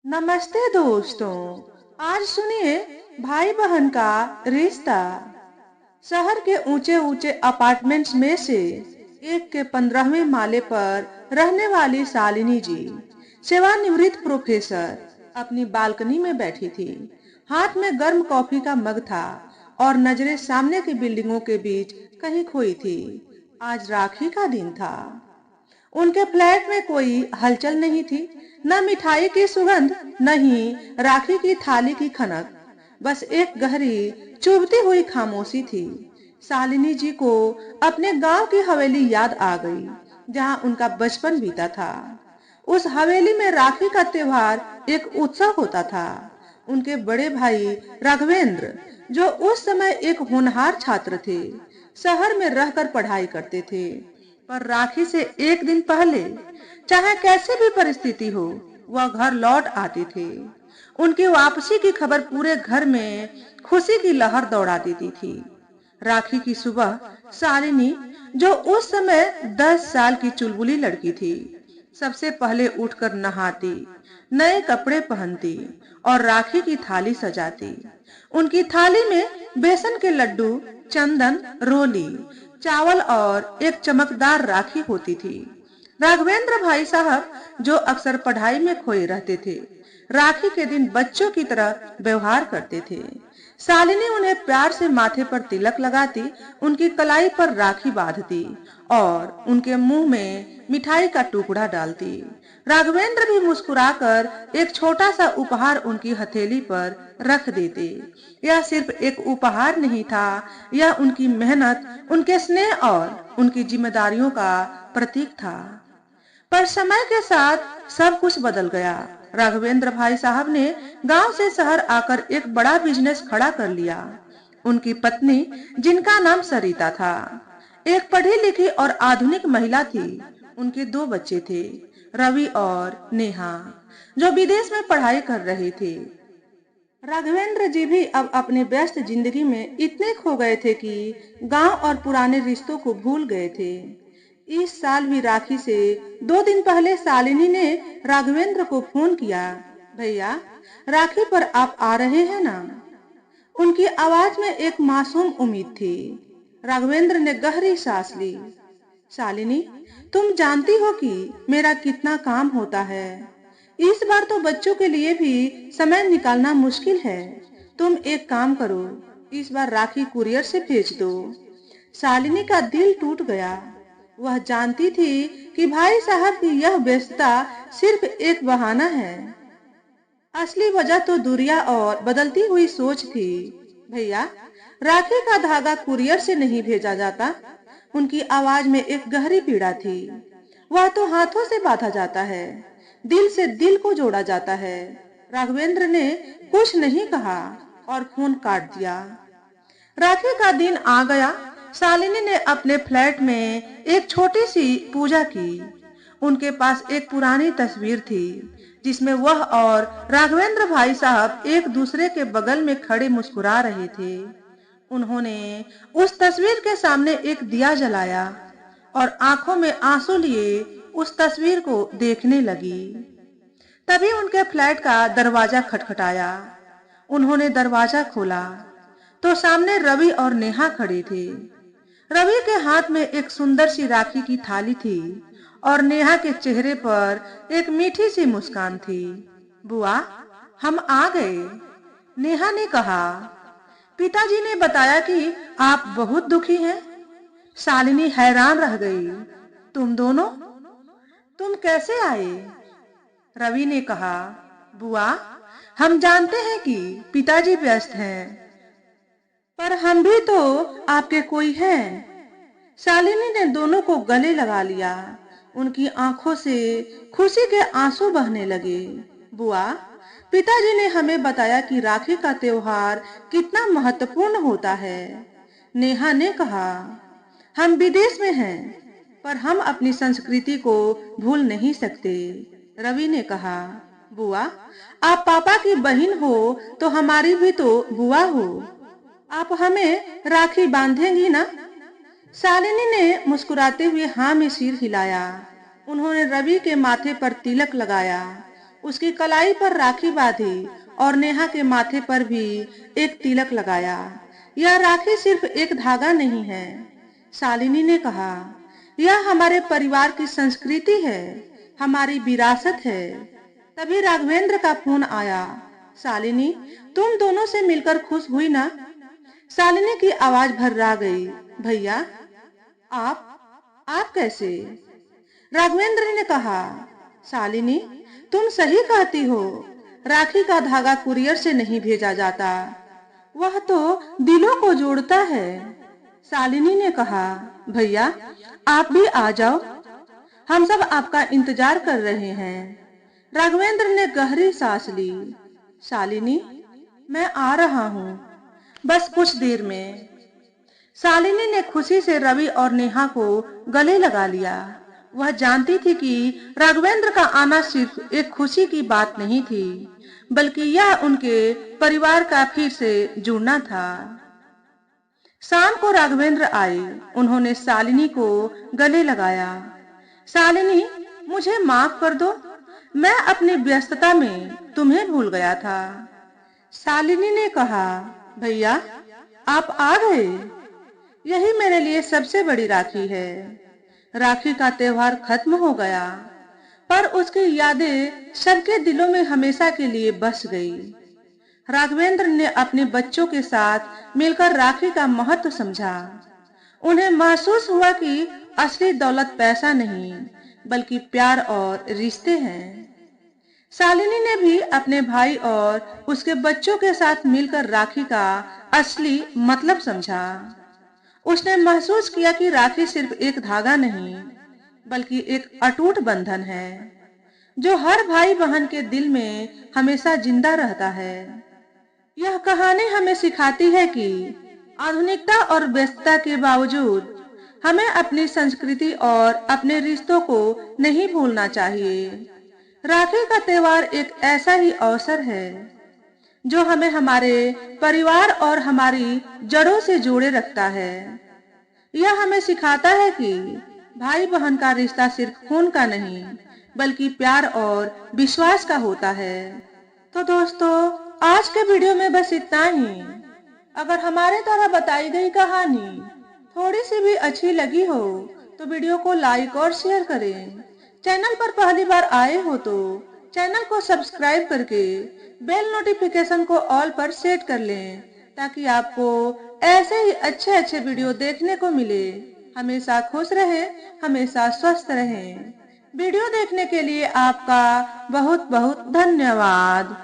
नमस्ते दोस्तों। आज सुनिए भाई बहन का रिश्ता। शहर के ऊंचे ऊंचे अपार्टमेंट्स में से एक के 15वें माले पर रहने वाली शालिनी जी, सेवानिवृत्त प्रोफेसर, अपनी बालकनी में बैठी थी। हाथ में गर्म कॉफी का मग था और नजरें सामने की बिल्डिंगों के बीच कहीं खोई थी। आज राखी का दिन था। उनके फ्लैट में कोई हलचल नहीं थी, न मिठाई की सुगंध, न ही राखी की थाली की खनक। बस एक गहरी चुभती हुई खामोशी थी। शालिनी जी को अपने गांव की हवेली याद आ गई, जहां उनका बचपन बीता था। उस हवेली में राखी का त्योहार एक उत्सव होता था। उनके बड़े भाई राघवेंद्र, जो उस समय एक होनहार छात्र थे, शहर में रहकर पढ़ाई करते थे, पर राखी से एक दिन पहले, चाहे कैसी भी परिस्थिति हो, वह घर लौट आते थे। उनकी वापसी की खबर पूरे घर में खुशी की लहर दौड़ा देती थी। राखी की सुबह शालिनी, जो उस समय 10 साल की चुलबुली लड़की थी, सबसे पहले उठकर नहाती, नए कपड़े पहनती और राखी की थाली सजाती। उनकी थाली में बेसन के लड्डू, चंदन, रोली, चावल और एक चमकदार राखी होती थी। राघवेंद्र भाई साहब, जो अक्सर पढ़ाई में खोए रहते थे, राखी के दिन बच्चों की तरह व्यवहार करते थे। शालिनी उन्हें प्यार से माथे पर तिलक लगाती, उनकी कलाई पर राखी बांधती और उनके मुंह में मिठाई का टुकड़ा डालती। राघवेंद्र भी मुस्कुराकर एक छोटा सा उपहार उनकी हथेली पर रख देते। यह सिर्फ एक उपहार नहीं था, यह उनकी मेहनत, उनके स्नेह और उनकी जिम्मेदारियों का प्रतीक था। पर समय के साथ सब कुछ बदल गया। राघवेंद्र भाई साहब ने गांव से शहर आकर एक बड़ा बिजनेस खड़ा कर लिया। उनकी पत्नी, जिनका नाम सरिता था, एक पढ़ी लिखी और आधुनिक महिला थी। उनके 2 बच्चे थे, रवि और नेहा, जो विदेश में पढ़ाई कर रहे थे। राघवेंद्र जी भी अब अपने व्यस्त जिंदगी में इतने खो गए थे कि गांव और पुराने रिश्तों को भूल गए थे। इस साल भी राखी से 2 दिन पहले शालिनी ने राघवेंद्र को फोन किया। भैया, राखी पर आप आ रहे हैं ना? उनकी आवाज में एक मासूम उम्मीद थी। राघवेंद्र ने गहरी सांस ली। शालिनी, तुम जानती हो कि मेरा कितना काम होता है। इस बार तो बच्चों के लिए भी समय निकालना मुश्किल है। तुम एक काम करो, इस बार राखी कुरियर से भेज दो। शालिनी का दिल टूट गया। वह जानती थी कि भाई साहब की यह व्यस्तता सिर्फ एक बहाना है। असली वजह तो दूरियां और बदलती हुई सोच थी। भैया, राखी का धागा कुरियर से नहीं भेजा जाता। उनकी आवाज में एक गहरी पीड़ा थी। वह तो हाथों से बांधा जाता है, दिल से दिल को जोड़ा जाता है। राघवेंद्र ने कुछ नहीं कहा और फोन काट दिया। राखी का दिन आ गया। शालिनी ने अपने फ्लैट में एक छोटी सी पूजा की। उनके पास एक पुरानी तस्वीर थी, जिसमें वह और राघवेंद्र भाई साहब एक दूसरे के बगल में खड़े मुस्कुरा रहे थे। उन्होंने उस तस्वीर के सामने एक दिया जलाया और आंखों में आंसू लिए उस तस्वीर को देखने लगी। तभी उनके फ्लैट का दरवाजा खटखटाया। उन्होंने दरवाजा खोला तो सामने रवि और नेहा खड़े थे। रवि के हाथ में एक सुंदर सी राखी की थाली थी और नेहा के चेहरे पर एक मीठी सी मुस्कान थी। बुआ, हम आ गए, नेहा ने कहा। पिताजी ने बताया कि आप बहुत दुखी हैं। शालिनी हैरान रह गई। तुम दोनों, तुम कैसे आए? रवि ने कहा, बुआ, हम जानते हैं कि पिताजी व्यस्त हैं, पर हम भी तो आपके कोई हैं। शालिनी ने दोनों को गले लगा लिया। उनकी आंखों से खुशी के आंसू बहने लगे। बुआ, पिताजी ने हमें बताया कि राखी का त्योहार कितना महत्वपूर्ण होता है, नेहा ने कहा। हम विदेश में हैं, पर हम अपनी संस्कृति को भूल नहीं सकते, रवि ने कहा। बुआ, आप पापा की बहन हो तो हमारी भी तो बुआ हो। आप हमें राखी बांधेंगी ना? शालिनी ने मुस्कुराते हुए हाँ में सिर हिलाया। उन्होंने रवि के माथे पर तिलक लगाया उसकी कलाई पर राखी बांधी और नेहा के माथे पर भी एक तिलक लगाया। यह राखी सिर्फ एक धागा नहीं है, शालिनी ने कहा। यह हमारे परिवार की संस्कृति है, हमारी विरासत है। तभी राघवेंद्र का फोन आया। शालिनी, तुम दोनों से मिलकर खुश हुई ना? शालिनी की आवाज भर्रा गई। भैया, आप कैसे? राघवेंद्र ने कहा। शालिनी, तुम सही कहती हो। राखी का धागा कुरियर से नहीं भेजा जाता, वह तो दिलों को जोड़ता है। शालिनी ने कहा। भैया, आप भी आ जाओ, हम सब आपका इंतजार कर रहे हैं। राघवेंद्र ने गहरी सांस ली। शालिनी, मैं आ रहा हूँ, बस कुछ देर में। शालिनी ने खुशी से रवि और नेहा को गले लगा लिया। वह जानती थी कि राघवेंद्र का आना सिर्फ एक खुशी की बात नहीं थी, बल्कि यह उनके परिवार का फिर से जुड़ना था। शाम को राघवेंद्र आए। उन्होंने शालिनी को गले लगाया। शालिनी, मुझे माफ कर दो, मैं अपनी व्यस्तता में तुम्हें भूल गया था। शालिनी ने कहा। भैया, आप आ गए, यही मेरे लिए सबसे बड़ी राखी है। राखी का त्योहार खत्म हो गया, पर उसकी यादें सबके दिलों में हमेशा के लिए बस गई। राघवेंद्र ने अपने बच्चों के साथ मिलकर राखी का महत्व समझा। उन्हें महसूस हुआ कि असली दौलत पैसा नहीं, बल्कि प्यार और रिश्ते हैं। शालिनी ने भी अपने भाई और उसके बच्चों के साथ मिलकर राखी का असली मतलब समझा। उसने महसूस किया कि राखी सिर्फ एक धागा नहीं, बल्कि एक अटूट बंधन है, जो हर भाई बहन के दिल में हमेशा जिंदा रहता है। यह कहानी हमें सिखाती है कि आधुनिकता और व्यस्तता के बावजूद हमें अपनी संस्कृति और अपने रिश्तों को नहीं भूलना चाहिए। राखी का त्योहार एक ऐसा ही अवसर है जो हमें हमारे परिवार और हमारी जड़ों से जोड़े रखता है। यह हमें सिखाता है कि भाई बहन का रिश्ता सिर्फ खून का नहीं, बल्कि प्यार और विश्वास का होता है। तो दोस्तों, आज के वीडियो में बस इतना ही। अगर हमारे द्वारा बताई गई कहानी थोड़ी सी भी अच्छी लगी हो तो वीडियो को लाइक और शेयर करें। चैनल पर पहली बार आए हो तो चैनल को सब्सक्राइब करके बेल नोटिफिकेशन को ऑल पर सेट कर लें, ताकि आपको ऐसे ही अच्छे अच्छे वीडियो देखने को मिले। हमेशा खुश रहें, हमेशा स्वस्थ रहें। वीडियो देखने के लिए आपका बहुत बहुत धन्यवाद।